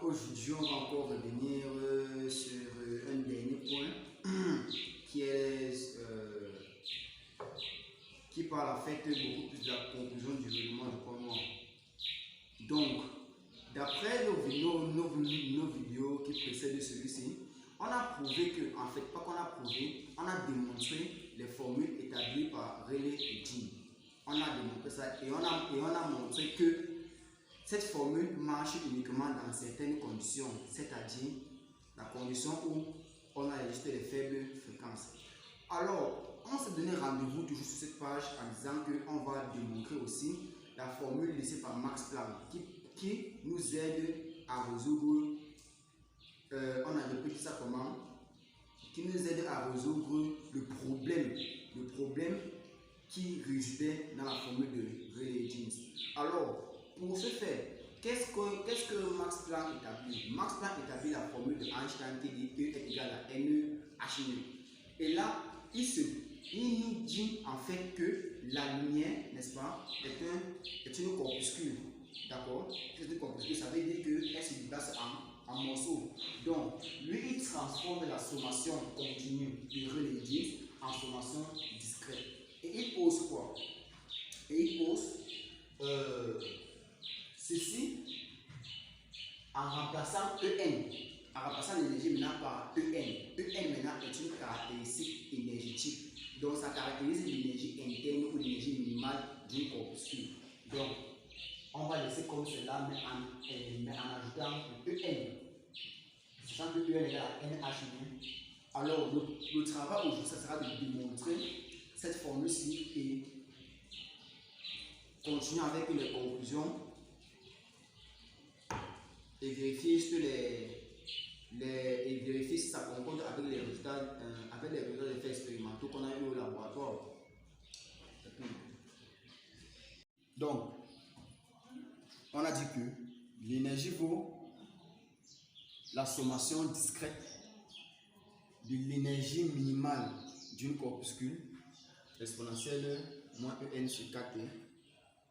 aujourd'hui, on va encore revenir sur un dernier point qui parle en fait beaucoup plus de la conclusion du règlement du point noir. Donc, d'après nos vidéos qui précèdent celui-ci, on a prouvé que, en fait, pas qu'on a prouvé, on a démontré les formules établies par Rayleigh et Jeans. On a démontré ça et on a montré que cette formule marche uniquement dans certaines conditions, c'est-à-dire la condition où on a enregistré les faibles fréquences. Alors, on s'est donné rendez-vous toujours sur cette page en disant qu'on va démontrer aussi la formule laissée par Max Planck qui nous aide à résoudre, on a répété ça comment? Qui nous aide à résoudre le problème qui résidait dans la formule de Rayleigh-Jeans. Alors, pour ce faire, qu'est-ce que Max Planck établit? Max Planck établit la formule de Einstein qui dit E est égal à NEhν. Et là, il nous dit en fait que la lumière, n'est-ce pas, est une corpuscule. D'accord? C'est une corpuscule, ça veut dire qu'elle se déplace en morceaux. Donc, lui, il transforme la sommation continue de Rayleigh-Jeans en sommation discrète. Et il pose quoi? Et il pose ceci en remplaçant En, en remplaçant l'énergie maintenant par En. En maintenant est une caractéristique énergétique. Donc ça caractérise l'énergie interne ou l'énergie minimale d'une corpuscule. Donc on va laisser comme cela, mais en ajoutant En. Sachant que En égale à NHν. Alors le travail aujourd'hui, ça sera de démontrer cette formule-ci et continuer avec les conclusions et vérifier si ça concorde avec les résultats d'effets expérimentaux qu'on a eu au laboratoire. Donc, on a dit que l'énergie vaut la sommation discrète de l'énergie minimale d'une corpuscule exponentielle moins En sur 4t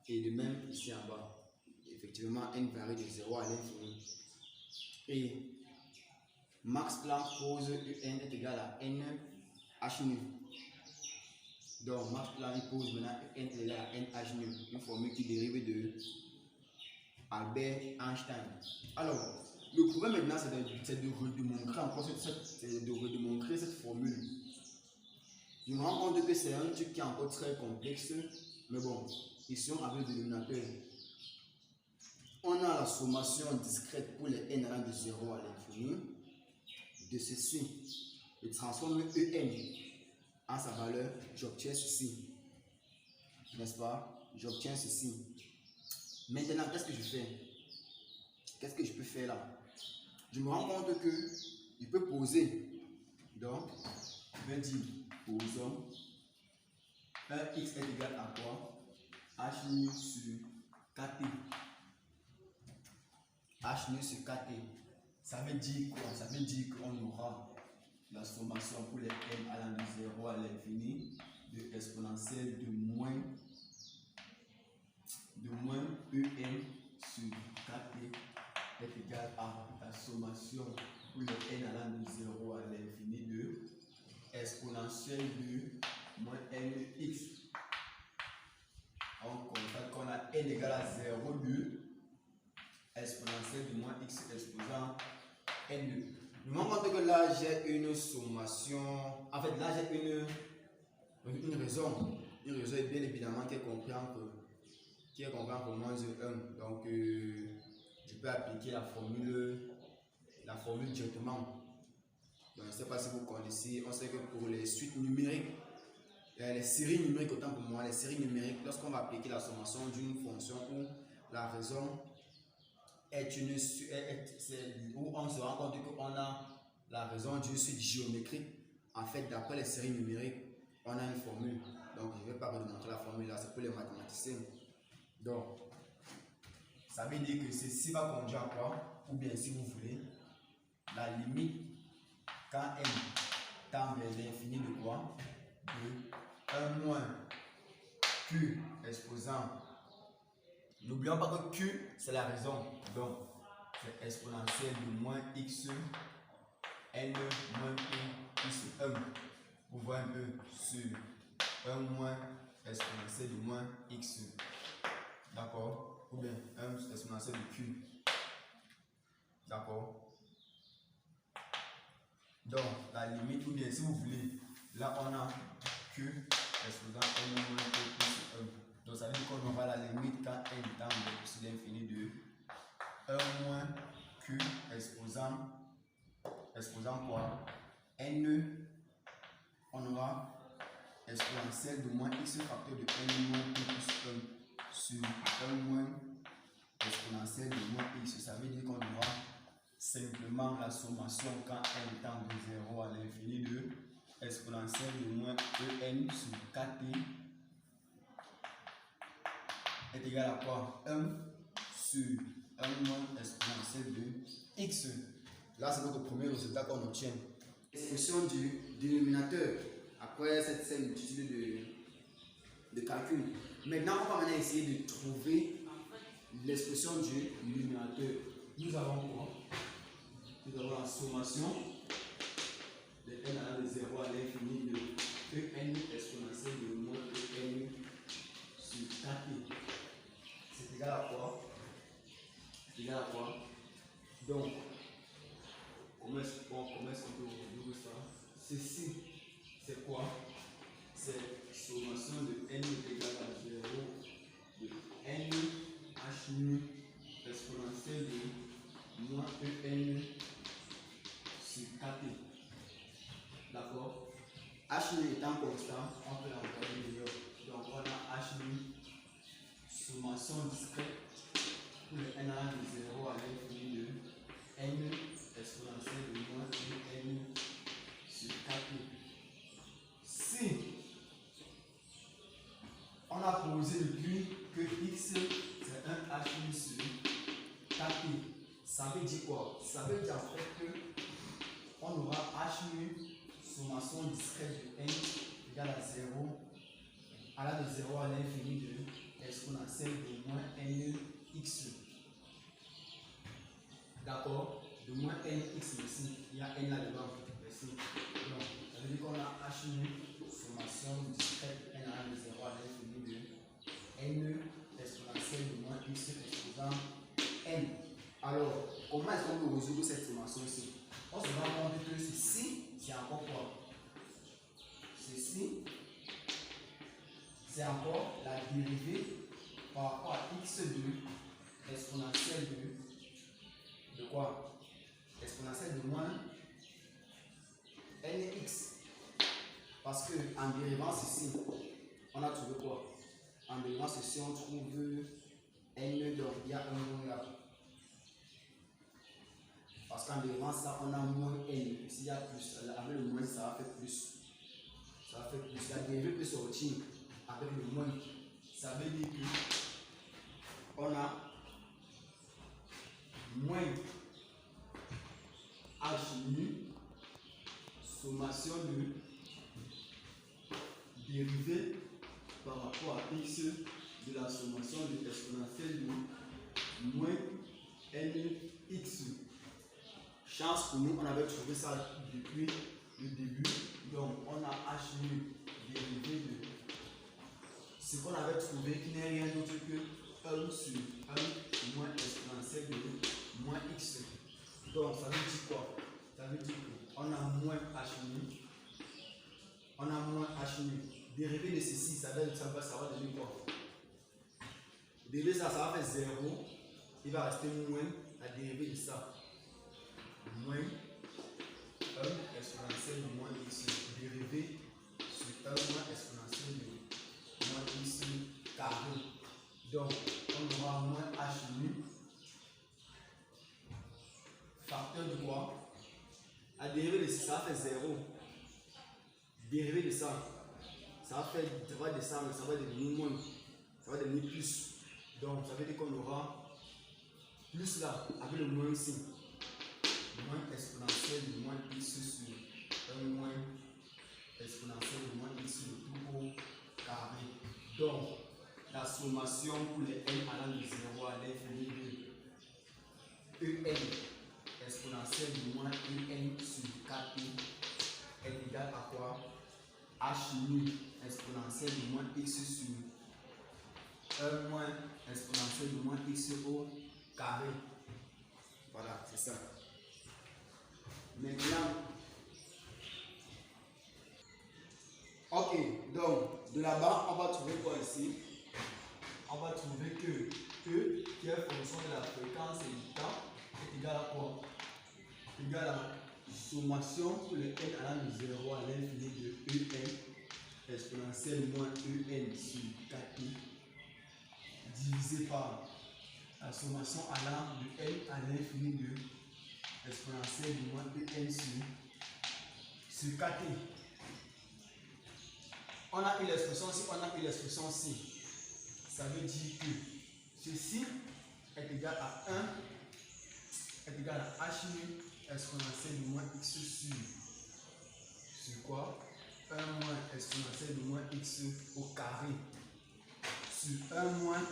et de même ici en bas. Effectivement, n varie de 0 à l'infini. Et Max Planck pose En est égal à NHν. Donc Max Planck pose maintenant En est égal à NHν, une formule qui dérive de Albert Einstein. Alors, le problème maintenant, c'est de redémontrer encore cette formule. Je me rends compte que c'est un truc qui est encore très complexe, mais bon, ici on a le dénominateur. On a la sommation discrète pour les n allant de 0 à l'infini de ceci. Je transforme En en sa valeur, j'obtiens ceci. N'est-ce pas? J'obtiens ceci. Maintenant, qu'est-ce que je fais? Qu'est-ce que je peux faire là? Je me rends compte que je peux poser. Donc, je vais dire, posons. 1x est égal à quoi? Hν sur 4t. Hν sur 4t. Ça veut dire quoi? Ça veut dire qu'on aura la sommation pour les n allant de 0 à l'infini de exponentielle de moins En sur 4t est égal à la sommation pour les n allant de 0 à l'infini de exponentielle de moins nx. On constate qu'on a n égale à 0 de exponentielle de moins x exposant n2. Je me rends compte que là j'ai une sommation, en fait là j'ai une raison. Une raison est bien évidemment qui est comprise entre moins 1. Donc je peux appliquer la formule directement. Donc, je ne sais pas si vous connaissez, on sait que pour les suites numériques, les séries numériques, autant pour moi, les séries numériques, lorsqu'on va appliquer la sommation d'une fonction où la raison où on se rend compte qu'on a la raison d'une suite géométrique, en fait, d'après les séries numériques, on a une formule. Donc, je ne vais pas vous montrer la formule là, c'est pour les mathématiciens. Donc, ça veut dire que ceci va conduire à quoi? Ou bien, si vous voulez, la limite quand n tend vers l'infini de quoi? De 1 moins q exposant. N'oublions pas que q, c'est la raison. Donc, c'est exponentielle de moins x n moins p plus 1. Vous voyez un peu sur 1 moins exponentielle de moins x. D'accord? Ou bien 1 exponentielle de q. D'accord? Donc, la limite, ou bien si vous voulez, là on a q exposant n moins p plus 1. Donc, ça veut dire qu'on aura la limite quand n tend vers l'infini de 1 moins q exposant quoi? N, on aura exponentielle de moins x facteur de n moins p plus 1 sur 1 moins exponentielle de moins x. Ça veut dire qu'on aura simplement la sommation quand n tend de 0 à l'infini de exponentielle de moins en sur 4t est égal à quoi? 1 sur 1 moins exponentielle de x. Là, c'est notre premier résultat qu'on obtient. L'expression du dénominateur après cette multitude de calculs. Maintenant, on va maintenant essayer de trouver l'expression du numérateur. Nous avons quoi? Nous avons la sommation de n allant de 0 à l'infini de en exponentielle de moins en sur 4t. C'est égal à quoi? C'est égal à quoi? Donc, comment est-ce qu'on peut résoudre ça? Ceci, c'est quoi? C'est sommation de n est égal à 0 de n h nu exponentielle de moins en sur 4t. D'accord? H nu étant constant, on peut l'envoyer dehors. Donc on a H nu, sommation discrète pour le n allant de 0 à l'infini de n exponentielle de moins n sur 4t. Si on a posé depuis que x c'est un h nu sur 4t, ça veut dire quoi? Ça veut dire en fait que on aura h nu sommation discrète de n égale à 0 allant de 0 à l'infini de exponentielle de moins n x. D'accord? De moins n x ici, il y a n là-dedans. Ici. Donc, ça veut dire qu'on a h nu sommation discrète de n allant de 0 à l'infini de n exponentielle de moins x exposant n. Alors, comment est-ce qu'on peut résoudre cette sommation-ci? On se rend compte que ceci, c'est encore quoi? Ceci, c'est encore la dérivée par rapport à x2 exponentielle de quoi? Exponentielle de moins nx. Parce que en dérivant ceci, on a trouvé quoi? En dérivant ceci, on trouve n, donc il y a un moins là. Parce qu'en dérivant ça, on a moins n. S'il y a plus, avec le moins, ça va faire plus. Ça va faire plus. La dérivée peut sortir avec le moins. Ça veut dire que on a moins h nu sommation de dérivée par rapport à x de la sommation de exponentielle de moins nx. Chance pour nous, on avait trouvé ça depuis le début. Donc, on a h nu dérivé de ce qu'on avait trouvé qui n'est rien d'autre que 1 sur 1 moins exponentielle de moins x. Donc, ça veut dire quoi? Ça veut dire qu'on a moins h nu. On a moins h nu. Dérivé de ceci, ça va devenir quoi? Dérivé de ça, ça va faire 0. Il va rester moins la dérivée de ça. Moins 1 exponentielle de moins x dérivé sur 1 moins exponentielle de moins x carré. Donc, on aura moins h nu facteur de quoi? La dérivée de ça va faire 0. Dérivée de ça, ça va descendre, ça va devenir moins, ça va devenir plus. Donc, ça veut dire qu'on aura plus là, avec le moins ici. Moins exponentielle de moins x sur 1 moins exponentielle de moins x le tout au carré. Donc, la sommation pour les n allant de 0 à l'infini de EN exponentielle de moins EN sur 4P est égal à quoi? H nu exponentielle de moins X sur 1 moins exponentielle de moins X au carré. Voilà, c'est ça. Maintenant, ok, donc de là-bas, on va trouver quoi ici? On va trouver que E, qui est fonction de la fréquence et du temps, est égal à quoi? Égal à sommation pour le n allant de 0 à l'infini de En exponentielle moins En sur 4P divisé par la sommation allant de n à l'infini de exponentielle de moins En sur 4P. On a eu l'expression ci, on a eu l'expression ci. Ça veut dire que ceci est égal à 1 est égal à H nu exponentielle de moins X sur quoi? 1 moins exponentielle de moins X au carré sur 1 moins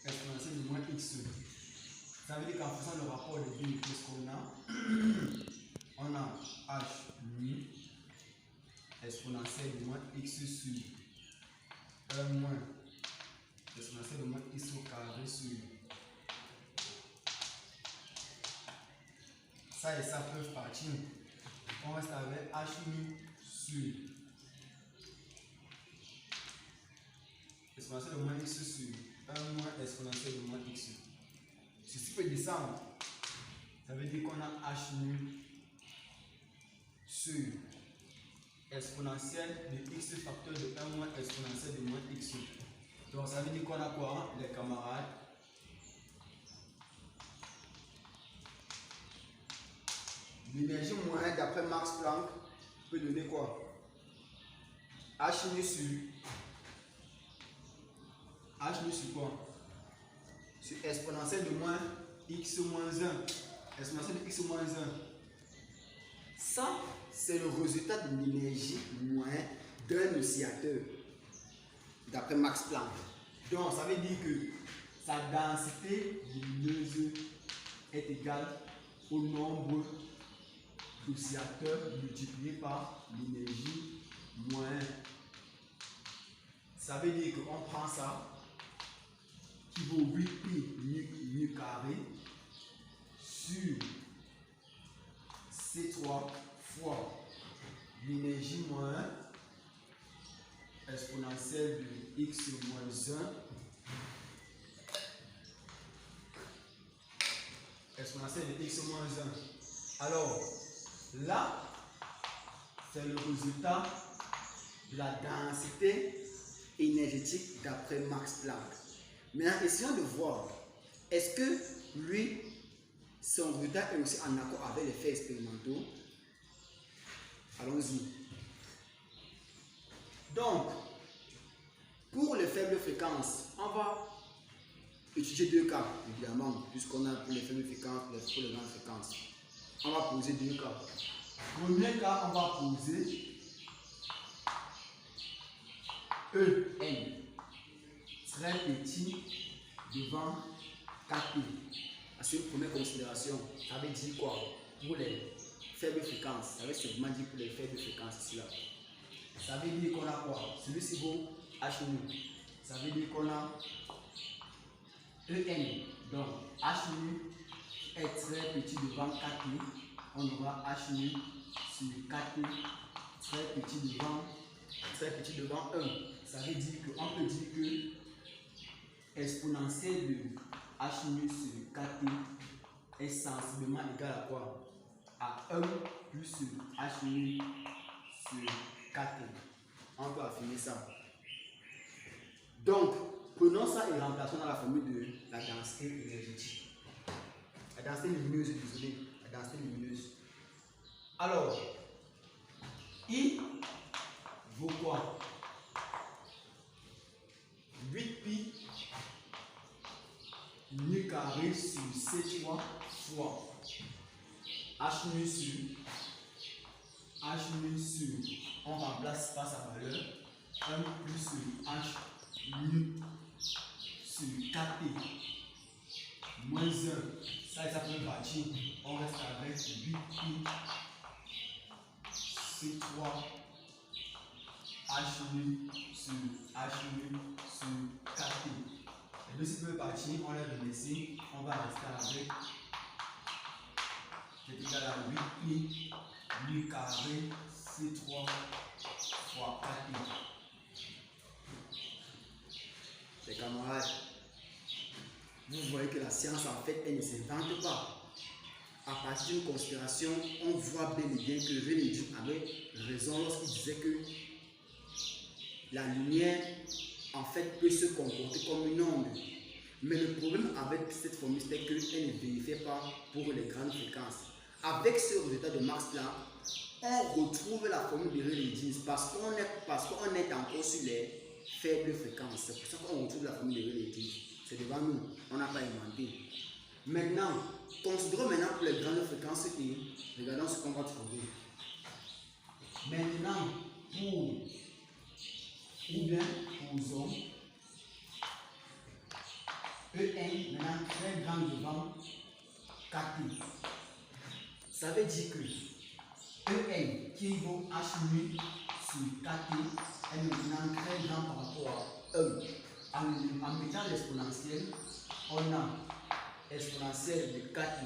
exponentielle de moins X. Ça veut dire qu'en faisant le rapport des deux, qu'est-ce qu'on a? On a H nu exponentielle de moins X sur 1 moins exponentielle de moins X au carré sur ça et ça peuvent partir. On reste avec H nu sur exponentielle de moins X sur 1 moins exponentielle de moins X. Ceci peut descendre. Ça veut dire qu'on a H nu sur exponentielle de X facteur de 1 moins exponentielle de moins X. Donc ça veut dire qu'on a quoi, les camarades? L'énergie moyenne d'après Max Planck peut donner quoi? H nu sur quoi? Sur exponentielle de moins X moins 1. Exponentielle de X moins 1. Ça, c'est le résultat de l'énergie moyenne d'un oscillateur d'après Max Planck. Donc ça veut dire que sa densité lumineuse est égale au nombre d'oscillateurs multiplié par l'énergie moyenne. Ça veut dire qu'on prend ça qui vaut 8pi nu carré sur C3 fois l'énergie moyenne exponentielle de X moins 1 exponentielle de X moins 1. Alors là, c'est le résultat de la densité énergétique d'après Max Planck. Maintenant, essayons de voir, est-ce que lui, son résultat est aussi en accord avec les faits expérimentaux? Allons-y. Donc, pour les faibles fréquences, on va étudier deux cas, évidemment, puisqu'on a pour les faibles fréquences, pour les grandes fréquences. On va poser deux cas. Premier cas, on va poser EN, très petit devant 4P. C'est une première considération. Ça veut dire quoi? Pour les faibles fréquences, ça veut sûrement dire pour les faibles fréquences ici là. Ça veut dire qu'on a quoi? Celui-ci vaut H nu. Ça veut dire qu'on a EN. Donc H nu est très petit devant 4P. On aura H nu sur 4P très petit devant 1. Ça veut dire qu'on peut dire que exponentielle de H nu sur 4P est sensiblement égal à quoi? À 1 plus H nu sur 4P. On peut affiner ça. Donc, prenons ça et remplaçons dans la formule de la densité énergétique. La densité lumineuse, désolé. La densité lumineuse. Alors, I vaut quoi? 8pi nu carré sur C3 fois H nu sur, on remplace par sa valeur, 1 plus H nu sur sur KT moins 1. Ça, c'est la première partie. On reste avec 8pi C3 H8 sur H8 sur KT. Les deux premières parties, on les remet. On va rester avec qui est égal à 8pi nu carré C3 fois KT. Les camarades, vous voyez que la science en fait elle ne s'invente pas. À partir d'une conspiration, on voit bel et bien que René avait raison lorsqu'il disait que la lumière en fait peut se comporter comme une onde. Mais le problème avec cette formule c'était qu'elle ne vérifiait pas pour les grandes fréquences. Avec ce résultat de Max Planck, on retrouve la formule de Rayleigh parce qu'on est encore sur les faibles fréquences. C'est pour ça qu'on retrouve la formule de Rayleigh. C'est devant nous, on n'a pas inventé. Maintenant, considérons maintenant pour les grandes fréquences et regardons ce qu'on va trouver. Maintenant, pour zone, EN, maintenant très grand devant KT. Ça veut dire que EN qui vaut H8 sur KT est maintenant très grand par rapport à 1. En mettant l'exponentielle, on a exponentielle de KT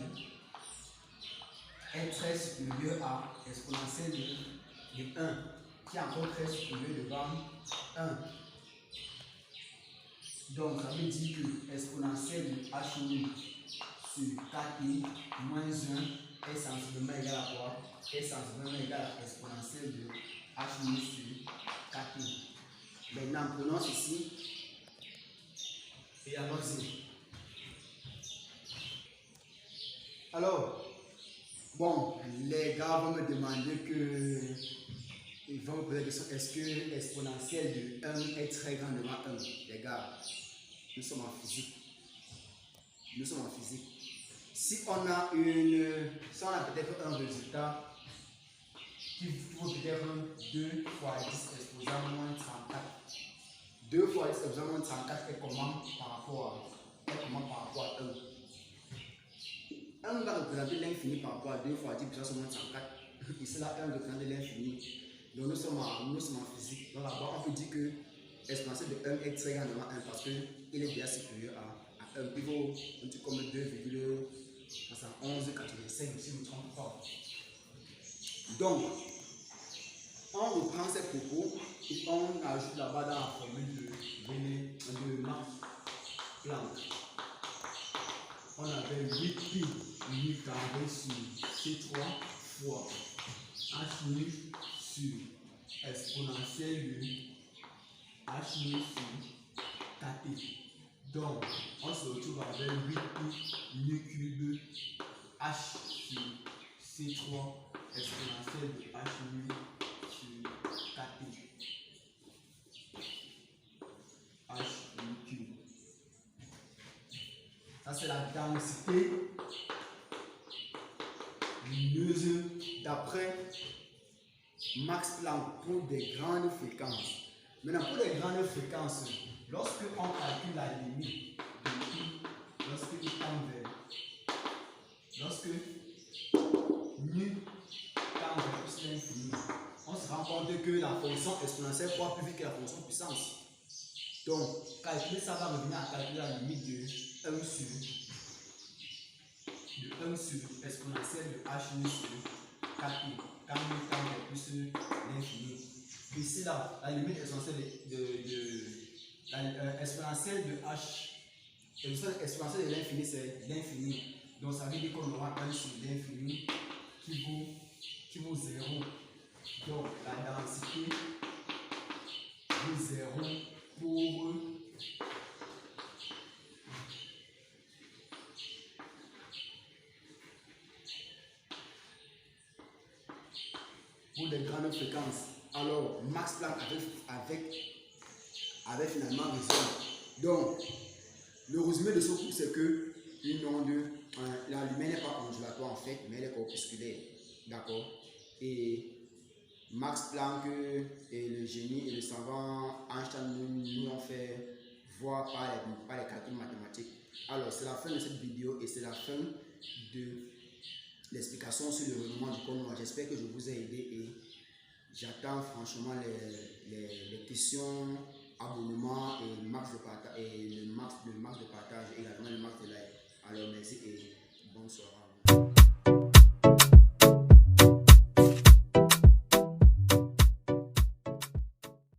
est très supérieur à exponentielle de 1 qui est encore très supérieur devant 1. Donc ça veut dire que exponentielle de H8 sur KT moins 1 est sensiblement égal à quoi? Est sensiblement égal à exponentielle de H8 sur KT. Maintenant prenons ceci et allons-y. Alors, bon, les gars vont me demander que ils vont me poser la question, est-ce que l'exponentielle de 1 est très grande devant 1? Les gars, nous sommes en physique. Nous sommes en physique. Si on a peut-être un résultat qui vaut peut-être 2 fois 10 exposant moins 34. 2 fois 10 exposant moins 34 est comment par rapport à 1? 1 va représenter l'infini par rapport à 2 fois 10 puissance moins 34. Ici là, 1 représente l'infini. Donc nous sommes en physique. Donc là-bas, on peut dire que l'exponentielle de 1 est très grande devant 1 parce qu'il est bien supérieur à 1. Il vaut un truc comme 2,1185 si je ne me trompe pas. Donc, on reprend ces propos et on ajoute là-bas dans la formule de Max Planck. On avait 8pi nu carré sur C3 fois H8 sur exponentielle de H8 sur KT. Donc, on se retrouve avec 8pi nu cube H sur C3 exponentielle de H8 sur KT. H8 cube. Ça, c'est la densité lumineuse d'après Max Planck pour des grandes fréquences. Maintenant, pour les grandes fréquences, lorsque on calcule la limite de I, lorsque I tend vers, lorsque nu tend vers plus l'infini, on se rend compte que la fonction exponentielle va plus vite que la fonction puissance. Donc, calculer ça va revenir à calculer la limite de 1 sur exponentielle de H sur KT, quand nu tend vers plus l'infini. Ici là, la limite exponentielle exponentielle de H, exponentielle de l'infini, c'est l'infini. Donc ça veut dire qu'on aura 1 sur l'infini qui vaut 0. Donc la densité vaut 0 pour les grandes fréquences. Alors, Max Planck avait finalement raison. Donc, le résumé de ce cours, c'est que une onde, la lumière n'est pas ondulatoire en fait, mais elle est corpusculaire. D'accord? Et Max Planck et le génie et le savant Einstein nous ont fait voir par les calculs mathématiques. Alors, c'est la fin de cette vidéo et c'est la fin de l'explication sur le règlement du cours noir. J'espère que je vous ai aidé et j'attends franchement les questions, abonnements et le max de partage, et également le max de like. Alors, merci et bonne soirée.